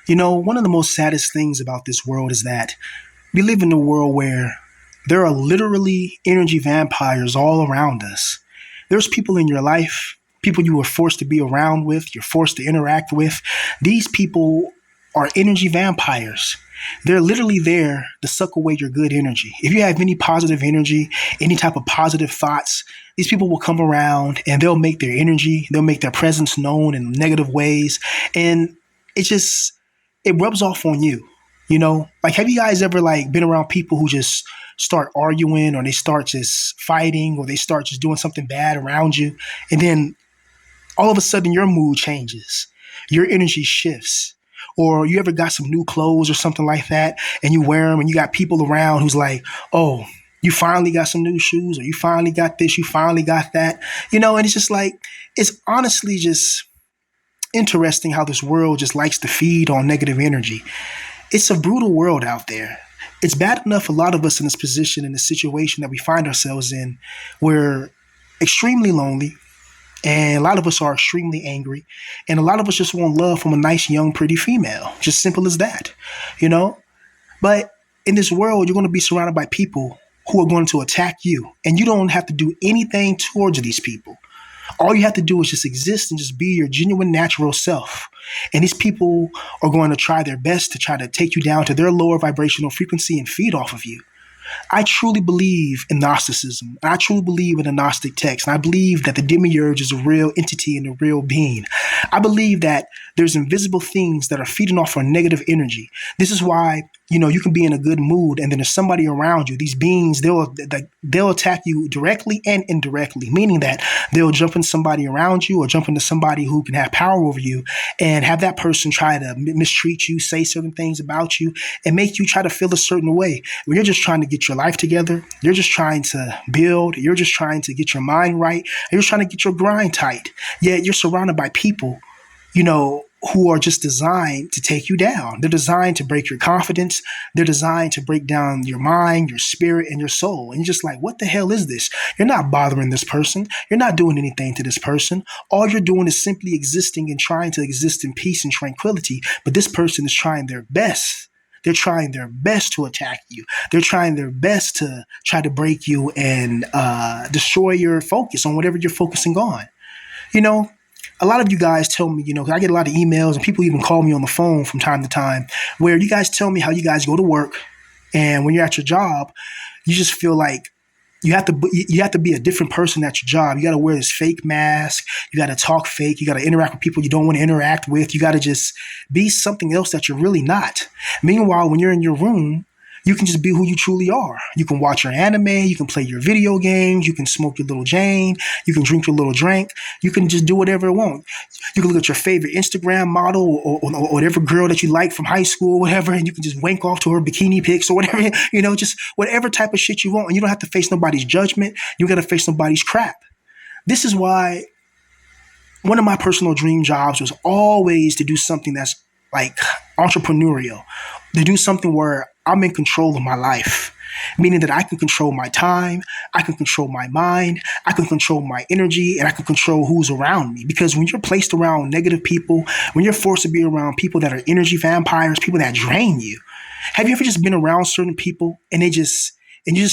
One of the most saddest things about this world is that we live in a world where there are literally energy vampires all around us. There's people in your life, people you were forced to be around with, you're forced to interact with. These people are energy vampires. They're literally there to suck away your good energy. If you have any positive energy, any type of positive thoughts, these people will come around and they'll make their energy, they'll make their presence known in negative ways. And it just, it rubs off on you. Like, have you guys ever been around people who just start arguing, or they start just fighting, or they start just doing something bad around you, and then all of a sudden your mood changes, your energy shifts? Or you ever got some new clothes or something like that, and you wear them, and you got people around who's like, oh, you finally got some new shoes, or you finally got this, you finally got that, and it's just like, it's honestly just interesting how this world just likes to feed on negative energy. It's a brutal world out there. It's bad enough a lot of us in this position, in this situation that we find ourselves in, we're extremely lonely, and a lot of us are extremely angry, and a lot of us just want love from a nice, young, pretty female. Just simple as that, But in this world, you're going to be surrounded by people who are going to attack you, and you don't have to do anything towards these people. All you have to do is just exist and just be your genuine, natural self. And these people are going to try their best to try to take you down to their lower vibrational frequency and feed off of you. I truly believe in Gnosticism. I truly believe in the Gnostic text. And I believe that the demiurge is a real entity and a real being. I believe that there's invisible things that are feeding off our negative energy. This is why, you can be in a good mood, and then there's somebody around you. These beings, they'll attack you directly and indirectly, meaning that they'll jump in somebody around you, or jump into somebody who can have power over you, and have that person try to mistreat you, say certain things about you, and make you try to feel a certain way. When you're just trying to get your life together, you're just trying to build, you're just trying to get your mind right, you're just trying to get your grind tight. Yet you're surrounded by people, who are just designed to take you down. They're designed to break your confidence. They're designed to break down your mind, your spirit, and your soul. And you're just like, what the hell is this? You're not bothering this person. You're not doing anything to this person. All you're doing is simply existing and trying to exist in peace and tranquility. But this person is trying their best. They're trying their best to attack you. They're trying their best to try to break you and destroy your focus on whatever you're focusing on. A lot of you guys tell me, 'cause I get a lot of emails, and people even call me on the phone from time to time, where you guys tell me how you guys go to work, and when you're at your job, you just feel like you have to be a different person at your job. You got to wear this fake mask. You got to talk fake. You got to interact with people you don't want to interact with. You got to just be something else that you're really not. Meanwhile, when you're in your room, you can just be who you truly are. You can watch your anime, you can play your video games, you can smoke your little Jane, you can drink your little drink, you can just do whatever you want. You can look at your favorite Instagram model, or whatever girl that you like from high school or whatever, and you can just wank off to her bikini pics or whatever, just whatever type of shit you want. And you don't have to face nobody's judgment. You got to face nobody's crap. This is why one of my personal dream jobs was always to do something that's like entrepreneurial, to do something where I'm in control of my life, meaning that I can control my time, I can control my mind, I can control my energy, and I can control who's around me. Because when you're placed around negative people, when you're forced to be around people that are energy vampires, people that drain you, have you ever just been around certain people and you just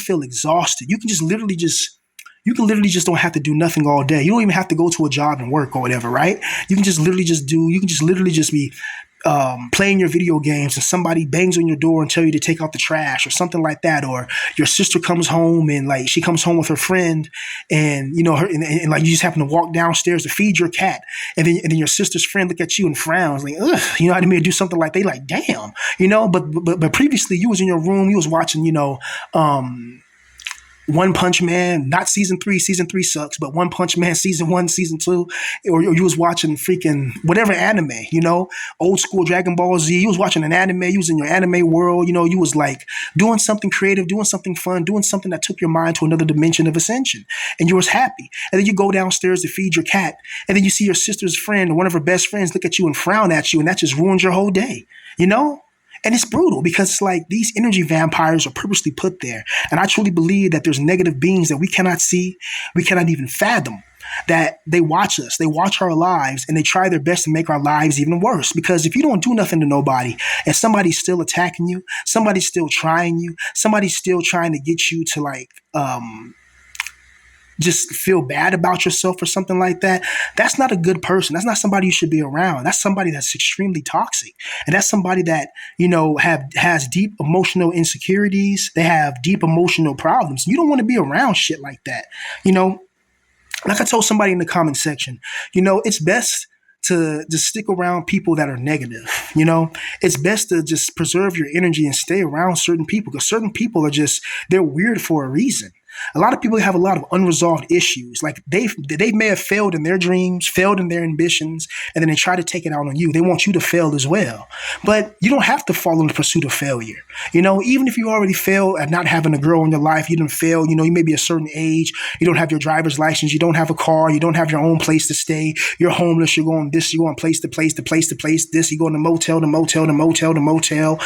feel exhausted? You can literally just don't have to do nothing all day. You don't even have to go to a job and work or whatever, right? You can just literally just be playing your video games, and somebody bangs on your door and tell you to take out the trash or something like that. Or your sister comes home, and she comes home with her friend, and you you just happen to walk downstairs to feed your cat, and then your sister's friend look at you and frowns like, ugh, I didn't mean to do something like, they like, damn, but previously you was in your room, you was watching, One Punch Man, not season 3. Season 3 sucks, but One Punch Man season 1, season 2, or you was watching freaking whatever anime, old school Dragon Ball Z. You was watching an anime. You was in your anime world. You was like doing something creative, doing something fun, doing something that took your mind to another dimension of ascension, and you was happy. And then you go downstairs to feed your cat, and then you see your sister's friend or one of her best friends look at you and frown at you, and that just ruins your whole day, And it's brutal, because it's like these energy vampires are purposely put there. And I truly believe that there's negative beings that we cannot see, we cannot even fathom. that they watch us, they watch our lives, and they try their best to make our lives even worse. Because if you don't do nothing to nobody and somebody's still attacking you, somebody's still trying you, somebody's still trying to get you to like just feel bad about yourself or something like that, that's not a good person. That's not somebody you should be around. That's somebody that's extremely toxic. And that's somebody that, has deep emotional insecurities. They have deep emotional problems. You don't want to be around shit like that. Like I told somebody in the comment section, it's best to just stick around people that are negative. It's best to just preserve your energy and stay around certain people, because certain people they're weird for a reason. A lot of people have a lot of unresolved issues. Like they may have failed in their dreams, failed in their ambitions, and then they try to take it out on you. They want you to fail as well. But you don't have to follow in the pursuit of failure. Even if you already failed at not having a girl in your life, you didn't fail, you may be a certain age, you don't have your driver's license, you don't have a car, you don't have your own place to stay, you're homeless, you're going place to place to place to place, this, you're going to motel to motel to motel to motel,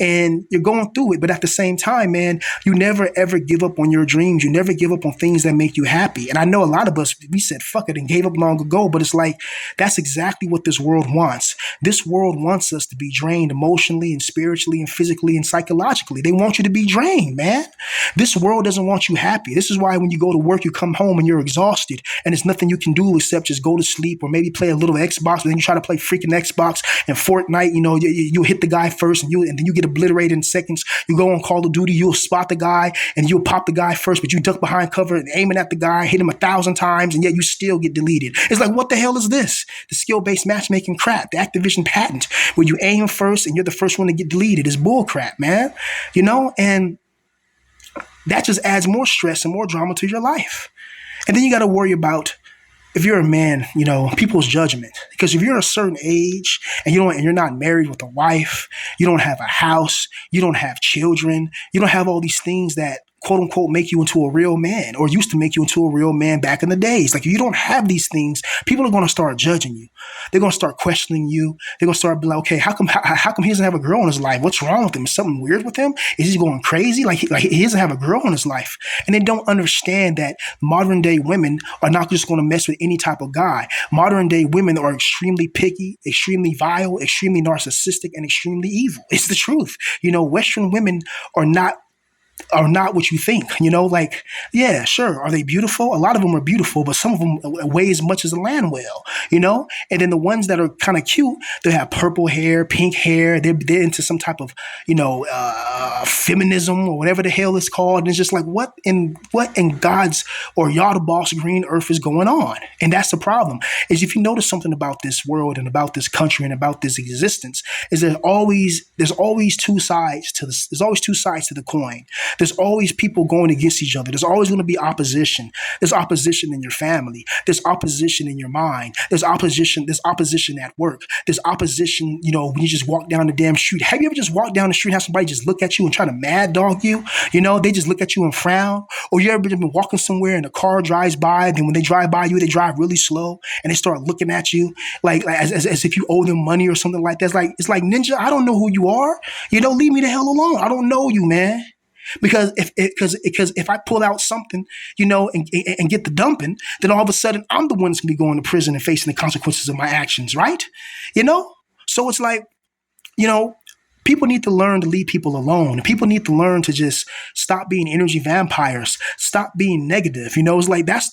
and you're going through it. But at the same time, man, you never ever give up on your dreams. You never give up on things that make you happy. And I know a lot of us, we said fuck it and gave up long ago, but it's like that's exactly what this world wants. This world wants us to be drained emotionally and spiritually and physically and psychologically. They want you to be drained, man. This world doesn't want you happy. This is why when you go to work, you come home and you're exhausted and there's nothing you can do except just go to sleep or maybe play a little Xbox, but then you try to play freaking Xbox and Fortnite, you hit the guy first and then you get obliterated in seconds. You go on Call of Duty, you'll spot the guy and you'll pop the guy first, but you duck behind cover and aiming at the guy, hit him 1,000 times, and yet you still get deleted. It's like, what the hell is this? The skill-based matchmaking crap, the Activision patent, where you aim first and you're the first one to get deleted is bull crap, man. And that just adds more stress and more drama to your life. And then you got to worry about, if you're a man, people's judgment. Because if you're a certain age and you're not married with a wife, you don't have a house, you don't have children, you don't have all these things that quote unquote make you into a real man, or used to make you into a real man back in the days. Like if you don't have these things, people are going to start judging you. They're going to start questioning you. They're going to start being like, okay, how come he doesn't have a girl in his life? What's wrong with him? Is something weird with him? Is he going crazy? Like he doesn't have a girl in his life. And they don't understand that modern day women are not just going to mess with any type of guy. Modern day women are extremely picky, extremely vile, extremely narcissistic, and extremely evil. It's the truth. Western women are not what you think, yeah, sure. Are they beautiful? A lot of them are beautiful, but some of them weigh as much as a land whale, and then the ones that are kind of cute, they have purple hair, pink hair. They're into some type of, feminism or whatever the hell it's called. And it's just like, what in God's or Yada Boss green earth is going on? And that's the problem, is if you notice something about this world and about this country and about this existence, is there's always two sides to this. There's always two sides to the coin. There's always people going against each other. There's always going to be opposition. There's opposition in your family. There's opposition in your mind. There's opposition at work. There's opposition, when you just walk down the damn street. Have you ever just walked down the street and have somebody just look at you and try to mad dog you? They just look at you and frown. Or you ever been walking somewhere and a car drives by, then when they drive by you, they drive really slow and they start looking at you like as if you owe them money or something like that. It's like ninja, I don't know who you are. Leave me the hell alone. I don't know you, man. Because if I pull out something, and get the dumping, then all of a sudden I'm the one that's gonna be going to prison and facing the consequences of my actions, right? So it's like, people need to learn to leave people alone. And people need to learn to just stop being energy vampires, stop being negative. It's like that's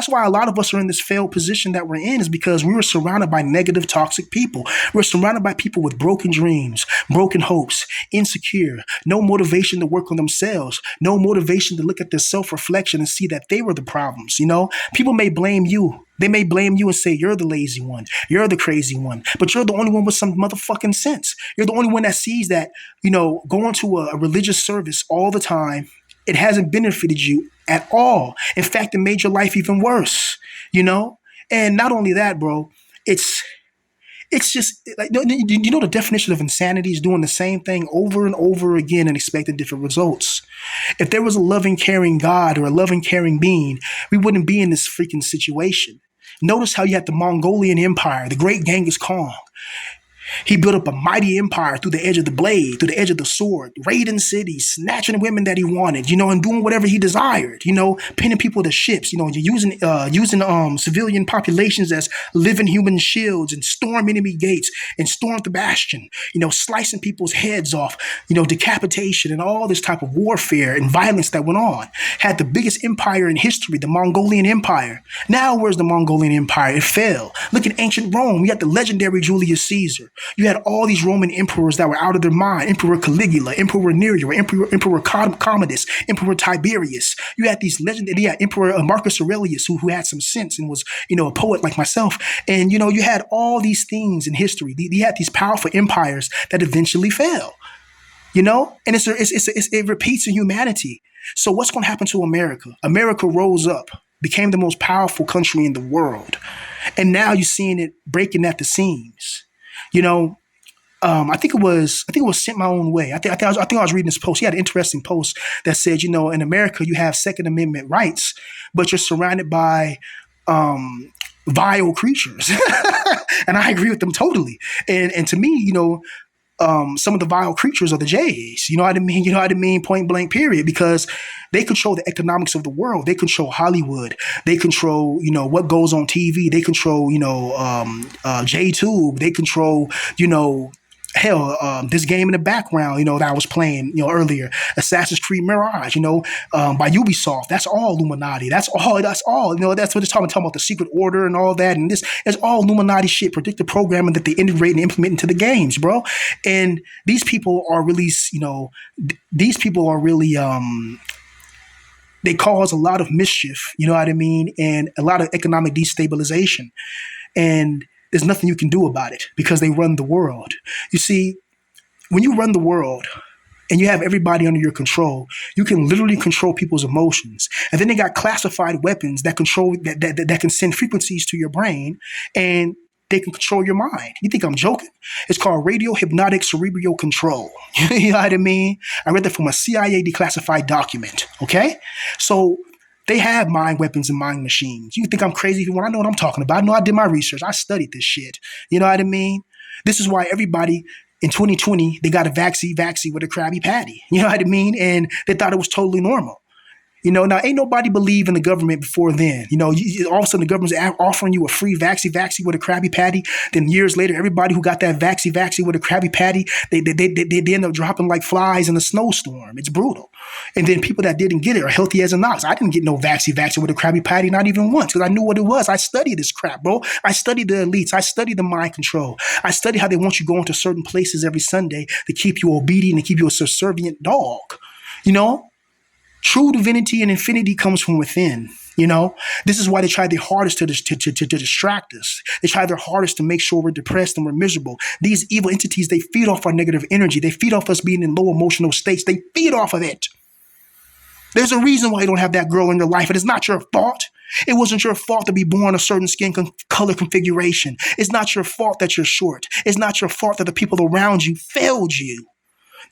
why a lot of us are in this failed position that we're in, is because we were surrounded by negative, toxic people. We're surrounded by people with broken dreams, broken hopes, insecure, no motivation to work on themselves, no motivation to look at their self-reflection and see that they were the problems. People may blame you. They may blame you and say, you're the lazy one, you're the crazy one, but you're the only one with some motherfucking sense. You're the only one that sees that, going to a religious service all the time, it hasn't benefited you at all. In fact, it made your life even worse, And not only that, bro, it's just like, the definition of insanity is doing the same thing over and over again and expecting different results. If there was a loving, caring God or a loving, caring being, we wouldn't be in this freaking situation. Notice how you had the Mongolian Empire, the great Genghis Khan. He built up a mighty empire through the edge of the blade, through the edge of the sword, raiding cities, snatching women that he wanted, and doing whatever he desired, pinning people to ships, using civilian populations as living human shields and storm enemy gates and storm the bastion, slicing people's heads off, decapitation and all this type of warfare and violence that went on. Had the biggest empire in history, the Mongolian Empire. Now where's the Mongolian Empire? It fell. Look at ancient Rome. You had the legendary Julius Caesar. You had all these Roman emperors that were out of their mind. Emperor Caligula, Emperor Nero, Emperor Commodus, Emperor Tiberius. You had these legendary, Emperor Marcus Aurelius, who had some sense and was, a poet like myself. And, you had all these things in history. You had these powerful empires that eventually fell, and it repeats in humanity. So what's going to happen to America? America rose up, became the most powerful country in the world. And now you're seeing it breaking at the seams. I think it was Sent My Own Way. I think I was reading this post. He had an interesting post that said, in America you have Second Amendment rights, but you're surrounded by vile creatures, and I agree with them totally. And to me, some of the vile creatures are the Jays. You know what I mean? Point blank, period. Because they control the economics of the world. They control Hollywood. They control, what goes on TV. They control, J-Tube. They control, this game in the background, that I was playing, earlier, Assassin's Creed Mirage, by Ubisoft. That's all Illuminati. That's all. That's what it's talking about the secret order and all that. And this is all Illuminati shit, predictive programming that they integrate and implement into the games, bro. And these people are really, they cause a lot of mischief, and a lot of economic destabilization. And there's nothing you can do about it because they run the world. You see, when you run the world and you have everybody under your control, you can literally control people's emotions. And then they got classified weapons that control that can send frequencies to your brain, and they can control your mind. You think I'm joking? It's called radio hypnotic cerebral control. You know what I mean? I read that from a CIA declassified document. Okay, so they have mind weapons and mind machines. You think I'm crazy when I know what I'm talking about. No, I did my research. I studied this shit. You know what I mean? This is why everybody in 2020, they got a vaccine with a Krabby Patty. You know what I mean? And they thought it was totally normal. Now ain't nobody believe in the government before then. All of a sudden the government's offering you a free vaccine with a Krabby Patty. Then years later, everybody who got that vaccine with a Krabby Patty, they end up dropping like flies in a snowstorm. It's brutal. And then people that didn't get it are healthy as an ox. I didn't get no vaccine with a Krabby Patty, not even once, because I knew what it was. I studied this crap, bro. I studied the elites. I studied the mind control. I studied how they want you going to certain places every Sunday to keep you obedient and keep you a subservient dog. True divinity and infinity comes from within. This is why they try their hardest to distract us. They try their hardest to make sure we're depressed and we're miserable. These evil entities, they feed off our negative energy. They feed off us being in low emotional states. They feed off of it. There's a reason why you don't have that girl in your life, and it's not your fault. It wasn't your fault to be born a certain skin color configuration. It's not your fault that you're short. It's not your fault that the people around you failed you.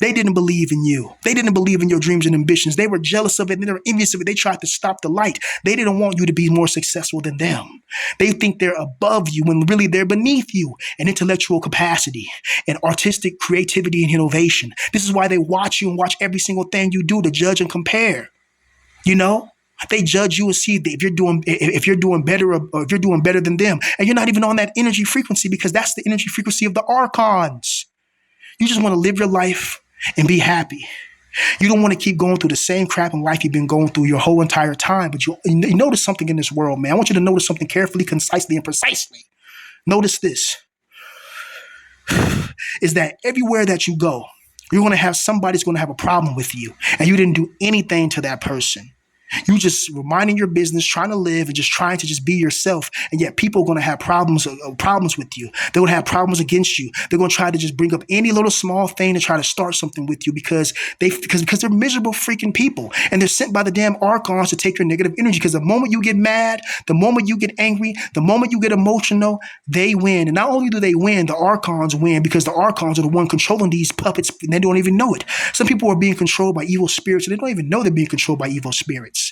They didn't believe in you. They didn't believe in your dreams and ambitions. They were jealous of it. They were envious of it. They tried to stop the light. They didn't want you to be more successful than them. They think they're above you when really they're beneath you in intellectual capacity and artistic creativity and innovation. This is why they watch you and watch every single thing you do to judge and compare. They judge you and see if you're doing better or if you're doing better than them. And you're not even on that energy frequency, because that's the energy frequency of the archons. You just want to live your life and be happy. You don't want to keep going through the same crap in life you've been going through your whole entire time. But you notice something in this world, man. I want you to notice something carefully, concisely, and precisely. Notice this. Is that everywhere that you go, you're going to have somebody's going to have a problem with you. And you didn't do anything to that person. You just minding your business, trying to live and just trying to just be yourself. And yet people are going to have problems with you. They're going to have problems against you. They're going to try to just bring up any little small thing to try to start something with you because they're miserable freaking people. And they're sent by the damn archons to take your negative energy. Because the moment you get mad, the moment you get angry, the moment you get emotional, they win. And not only do they win, the archons win, because the archons are the one controlling these puppets and they don't even know it. Some people are being controlled by evil spirits and they don't even know they're being controlled by evil spirits.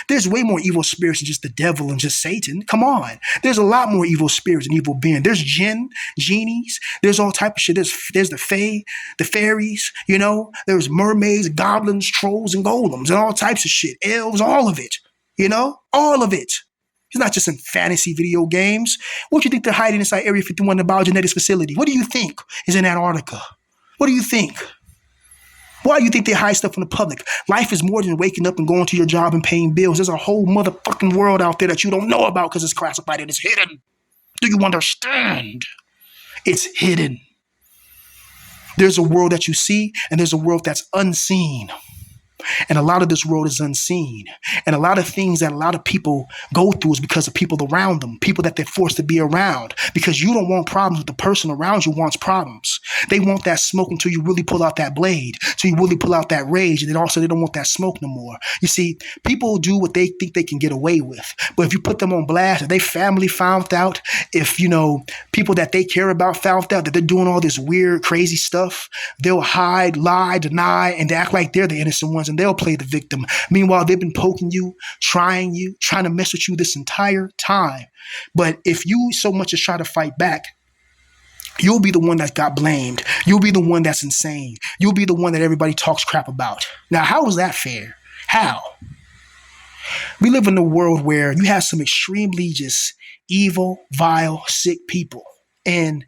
There's way more evil spirits than just the devil and just Satan. Come on. There's a lot more evil spirits and evil beings. There's genies. There's all type of shit. There's the fae, the fairies, There's mermaids, goblins, trolls, and golems, and all types of shit. Elves, all of it. All of it. It's not just in fantasy video games. What do you think they're hiding inside Area 51, the biogenetics facility? What do you think is in Antarctica? What do you think? Why do you think they hide stuff from the public? Life is more than waking up and going to your job and paying bills. There's a whole motherfucking world out there that you don't know about because it's classified and it's hidden. Do you understand? It's hidden. There's a world that you see and there's a world that's unseen. And a lot of this world is unseen. And a lot of things that a lot of people go through is because of people around them, people that they're forced to be around. Because you don't want problems, but the person around you wants problems. They want that smoke until you really pull out that blade, till you really pull out that rage. And then also they don't want that smoke no more. You see, people do what they think they can get away with. But if you put them on blast, if they family found out, if, people that they care about found out that they're doing all this weird, crazy stuff, they'll hide, lie, deny, and act like they're the innocent ones. And they'll play the victim. Meanwhile, they've been poking you, trying to mess with you this entire time. But if you so much as try to fight back, you'll be the one that got blamed. You'll be the one that's insane. You'll be the one that everybody talks crap about. Now, how is that fair? How? We live in a world where you have some extremely just evil, vile, sick people. And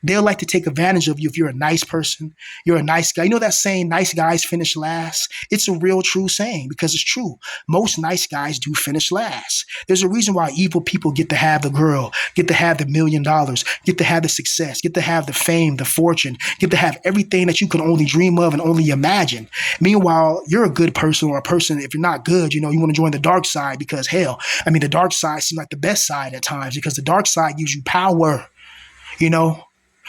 they'll like to take advantage of you if you're a nice person, you're a nice guy. You know that saying, nice guys finish last? It's a real true saying because it's true. Most nice guys do finish last. There's a reason why evil people get to have the girl, get to have the $1 million, get to have the success, get to have the fame, the fortune, get to have everything that you can only dream of and only imagine. Meanwhile, you're a good person or a person, if you're not good, you want to join the dark side because the dark side seems like the best side at times because the dark side gives you power,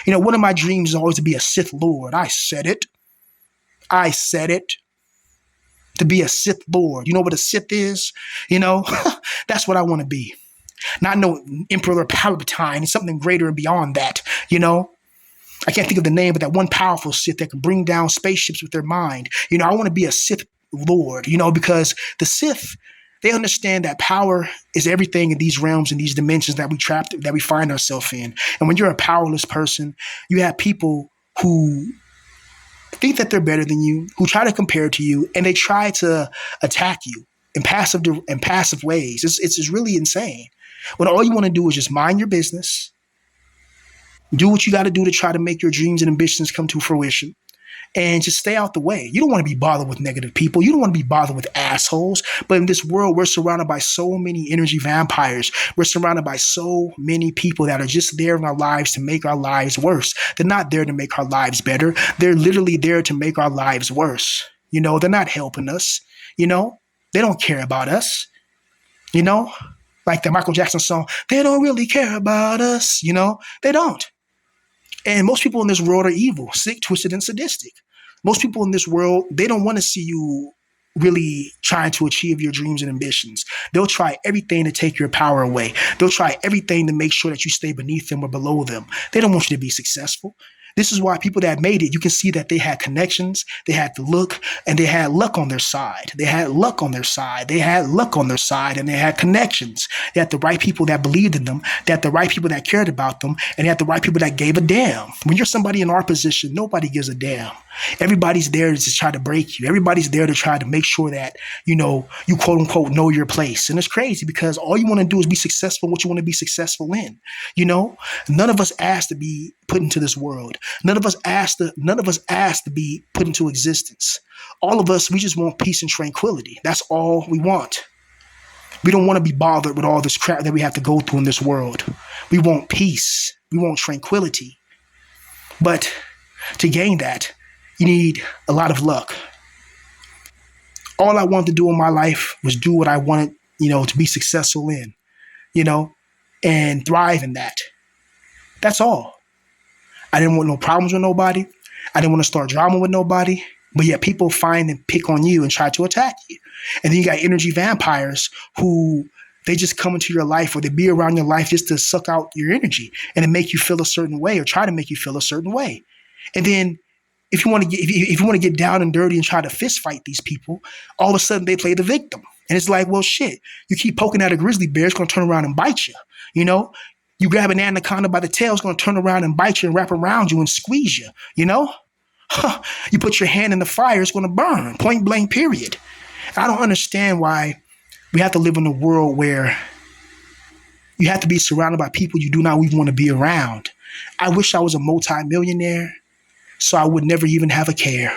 one of my dreams is always to be a Sith Lord. I said it. To be a Sith Lord. You know what a Sith is? That's what I want to be. Not no Emperor Palpatine. It's something greater and beyond that. I can't think of the name, but that one powerful Sith that can bring down spaceships with their mind. I want to be a Sith Lord, because the Sith, they understand that power is everything in these realms and these dimensions that we find ourselves in. And when you're a powerless person, you have people who think that they're better than you, who try to compare to you, and they try to attack you in passive ways. It's really insane. When all you want to do is just mind your business, do what you got to do to try to make your dreams and ambitions come to fruition. And just stay out the way. You don't want to be bothered with negative people. You don't want to be bothered with assholes. But in this world, we're surrounded by so many energy vampires. We're surrounded by so many people that are just there in our lives to make our lives worse. They're not there to make our lives better. They're literally there to make our lives worse. They're not helping us. They don't care about us. Like the Michael Jackson song, they don't really care about us. They don't. And most people in this world are evil, sick, twisted, and sadistic. Most people in this world, they don't want to see you really trying to achieve your dreams and ambitions. They'll try everything to take your power away. They'll try everything to make sure that you stay beneath them or below them. They don't want you to be successful. This is why people that made it, you can see that they had connections, they had the look, and they had luck on their side. They had luck on their side. They had luck on their side, and they had connections. They had the right people that believed in them. They had the right people that cared about them, and they had the right people that gave a damn. When you're somebody in our position, nobody gives a damn. Everybody's there to just try to break you. Everybody's there to try to make sure that, you quote unquote know your place. And it's crazy because all you want to do is be successful in what you want to be successful in. None of us asked to be put into this world. None of us asked to be put into existence. All of us, we just want peace and tranquility. That's all we want. We don't want to be bothered with all this crap that we have to go through in this world. We want peace. We want tranquility. But to gain that, you need a lot of luck. All I wanted to do in my life was do what I wanted, to be successful in, and thrive in that. That's all. I didn't want no problems with nobody. I didn't want to start drama with nobody. But yet people find and pick on you and try to attack you. And then you got energy vampires who they just come into your life or they be around your life just to suck out your energy and to make you feel a certain way or try to make you feel a certain way. And then if you want to get down and dirty and try to fist fight these people, all of a sudden they play the victim. And it's like, well, shit, you keep poking at a grizzly bear, it's going to turn around and bite you. You know, you grab an anaconda by the tail, it's going to turn around and bite you and wrap around you and squeeze you. You know, you put your hand in the fire, it's going to burn, point blank, period. I don't understand why we have to live in a world where you have to be surrounded by people you do not even want to be around. I wish I was a multi-millionaire so I would never even have a care.